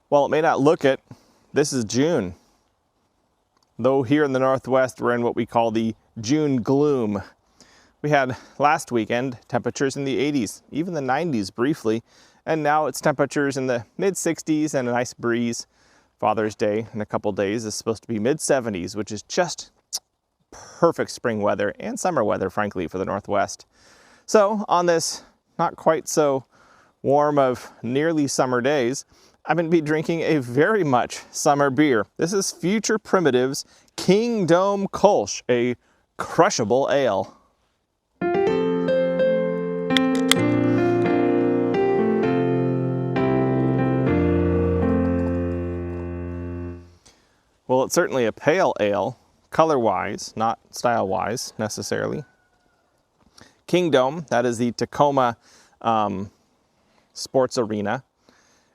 While it may not look it, this is June. Though here in the Northwest, we're in what we call the June gloom. We had last weekend temperatures in the 80s, even the 90s briefly, and now it's temperatures in the mid 60s and a nice breeze. Father's Day in a couple days is supposed to be mid 70s, which is just perfect spring weather and summer weather, frankly, for the Northwest. So on this not quite so warm of nearly summer days, I'm going to be drinking a very much summer beer. This is Future Primitive's Kingdom Kolsch, a crushable ale. Well, it's certainly a pale ale, color-wise, not style-wise necessarily. Kingdom, that is the Tacoma sports arena.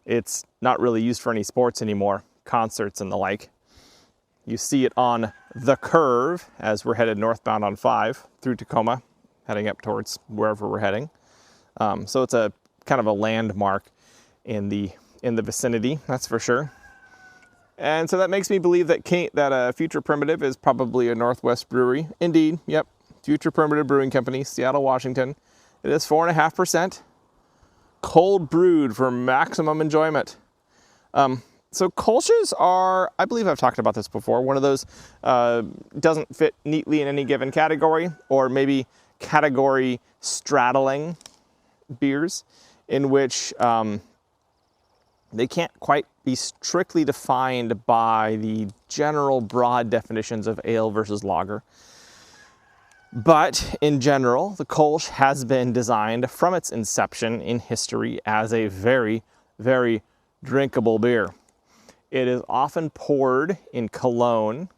It's not really used for any sports anymore, concerts and the like. You see it on the curve as we're headed northbound on 5 through Tacoma, heading up towards wherever we're heading. So it's a kind of a landmark in the vicinity, that's for sure. And so that makes me believe that Future Primitive is probably a Northwest brewery. Indeed, yep, Future Primitive Brewing Company, Seattle, Washington. It is 4.5%. Cold brewed for maximum enjoyment. So Kolsch's are, I believe I've talked about this before, one of those doesn't fit neatly in any given category, or maybe category straddling beers in which they can't quite be strictly defined by the general broad definitions of ale versus lager. But in general, the Kolsch has been designed from its inception in history as a very, very drinkable beer. It is often poured in Cologne,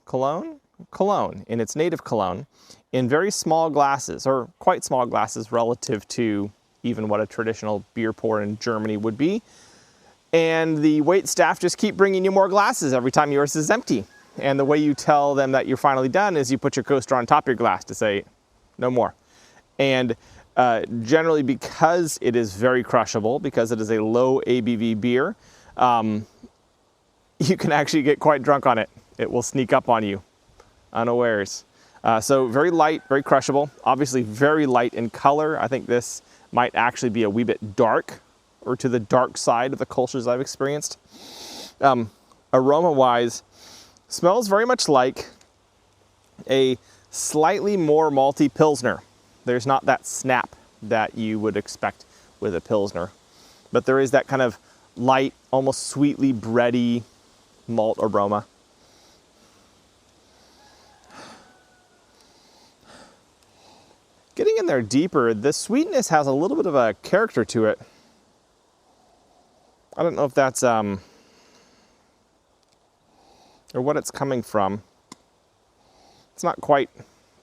in its native Cologne, in very small glasses, or quite small glasses relative to even what a traditional beer pour in Germany would be. And the wait staff just keep bringing you more glasses every time yours is empty. And the way you tell them that you're finally done is you put your coaster on top of your glass to say, no more. And generally, because it is very crushable, because it is a low ABV beer, you can actually get quite drunk on it. It will sneak up on you unawares. So very light, very crushable, obviously very light in color. I think this might actually be a wee bit dark, or to the dark side of the Kolsch's I've experienced. Aroma-wise, smells very much like a slightly more malty Pilsner. There's not that snap that you would expect with a Pilsner, but there is that kind of light, almost sweetly bready malt aroma. Getting in there deeper, the sweetness has a little bit of a character to it. I don't know if that's, or what it's coming from. It's not quite,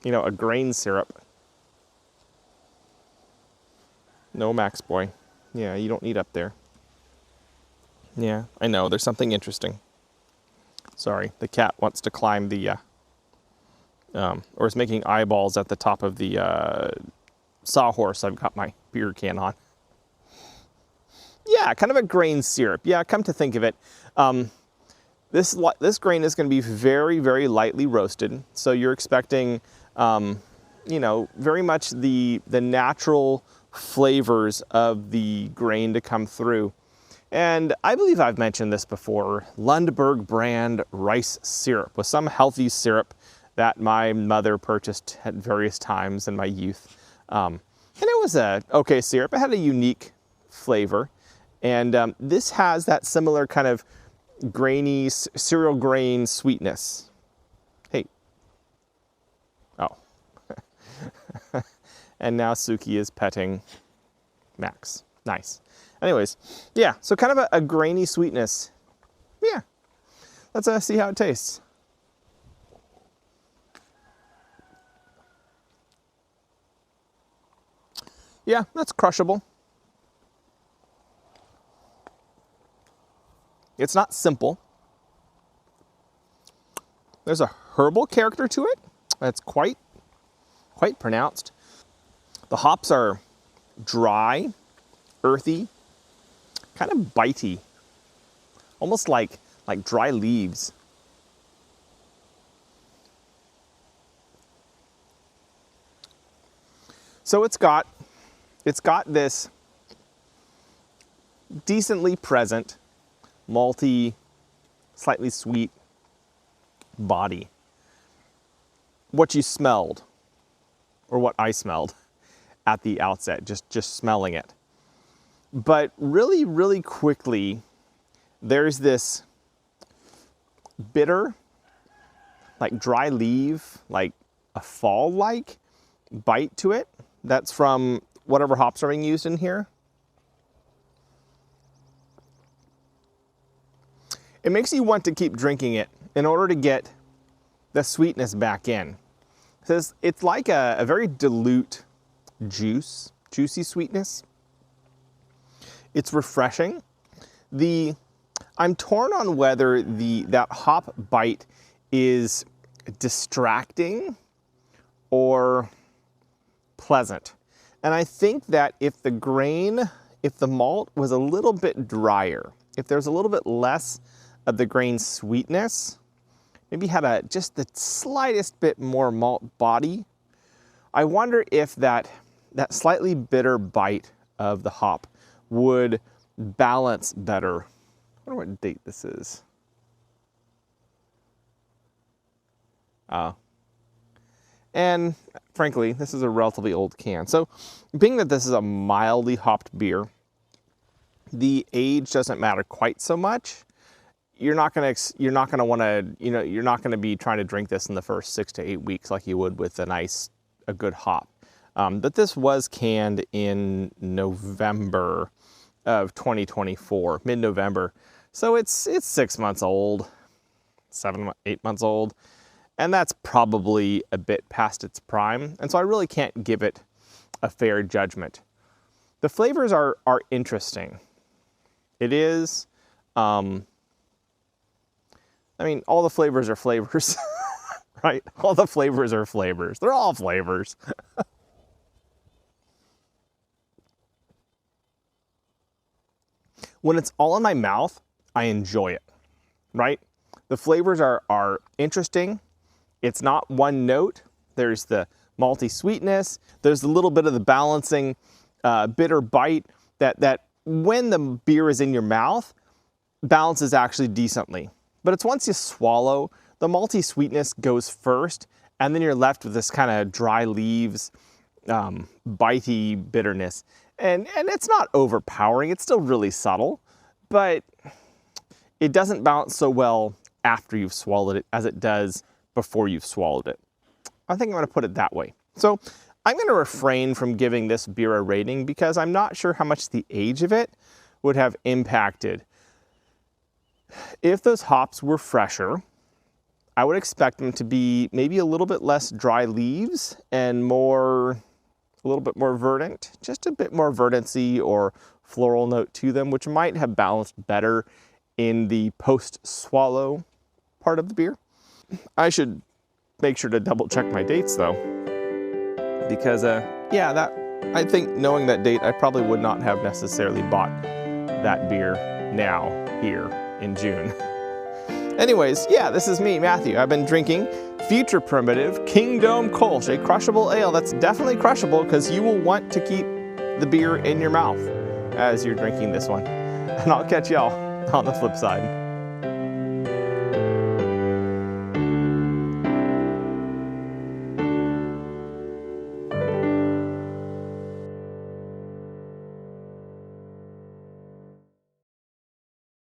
a grain syrup. No, Max Boy. Yeah, you don't need up there. Yeah, I know, there's something interesting. Sorry, the cat wants to climb the, or is making eyeballs at the top of the sawhorse I've got my beer can on. Yeah, kind of a grain syrup. Yeah, come to think of it. This grain is going to be very, very lightly roasted. So you're expecting, very much the natural flavors of the grain to come through. And I believe I've mentioned this before, Lundberg brand rice syrup was some healthy syrup that my mother purchased at various times in my youth. And it was a okay syrup. It had a unique flavor. And this has that similar kind of grainy, cereal grain sweetness. Hey. Oh. And now Suki is petting Max. Nice. Anyways, yeah, so kind of a grainy sweetness. Yeah. Let's see how it tastes. Yeah, that's crushable. It's not simple. There's a herbal character to it that's quite pronounced. The hops are dry, earthy, kind of bitey, almost like dry leaves. So it's got this decently present, malty, slightly sweet body. What you smelled, or what I smelled at the outset, just smelling it. But really, really quickly, there's this bitter, like dry leaf, like a fall-like bite to it. That's from whatever hops are being used in here. It makes you want to keep drinking it in order to get the sweetness back in. It's like a very dilute juicy sweetness. It's refreshing. I'm torn on whether that hop bite is distracting or pleasant. And I think that if the malt was a little bit drier, if there's a little bit less of the grain sweetness, maybe had just the slightest bit more malt body, I wonder if that slightly bitter bite of the hop would balance better. I wonder what date this is. And frankly, this is a relatively old can. So being that this is a mildly hopped beer, the age doesn't matter quite so much. You're not gonna want to, you're not gonna be trying to drink this in the first 6 to 8 weeks like you would with a good hop. But this was canned in November of 2024, mid-November. So it's 6 months old, 8 months old. And that's probably a bit past its prime. And so I really can't give it a fair judgment. The flavors are interesting. It is, I mean, all the flavors are flavors, right? All the flavors are flavors. They're all flavors. When it's all in my mouth, I enjoy it, right? The flavors are interesting. It's not one note. There's the malty sweetness. There's a little bit of the balancing bitter bite that when the beer is in your mouth, balances actually decently. But it's once you swallow, the malty sweetness goes first, and then you're left with this kind of dry leaves, bitey bitterness. And it's not overpowering. It's still really subtle, but it doesn't balance so well after you've swallowed it as it does before you've swallowed it. I think I'm going to put it that way. So I'm going to refrain from giving this beer a rating because I'm not sure how much the age of it would have impacted. If those hops were fresher, I would expect them to be maybe a little bit less dry leaves and a little bit more verdant, just a bit more verdancy or floral note to them, which might have balanced better in the post-swallow part of the beer. I should make sure to double check my dates though, because I think knowing that date, I probably would not have necessarily bought that beer now, here in June. Anyways, yeah, this is me, Matthew. I've been drinking Future Primitive Kingdom Kolsch, a crushable ale that's definitely crushable because you will want to keep the beer in your mouth as you're drinking this one. And I'll catch y'all on the flip side.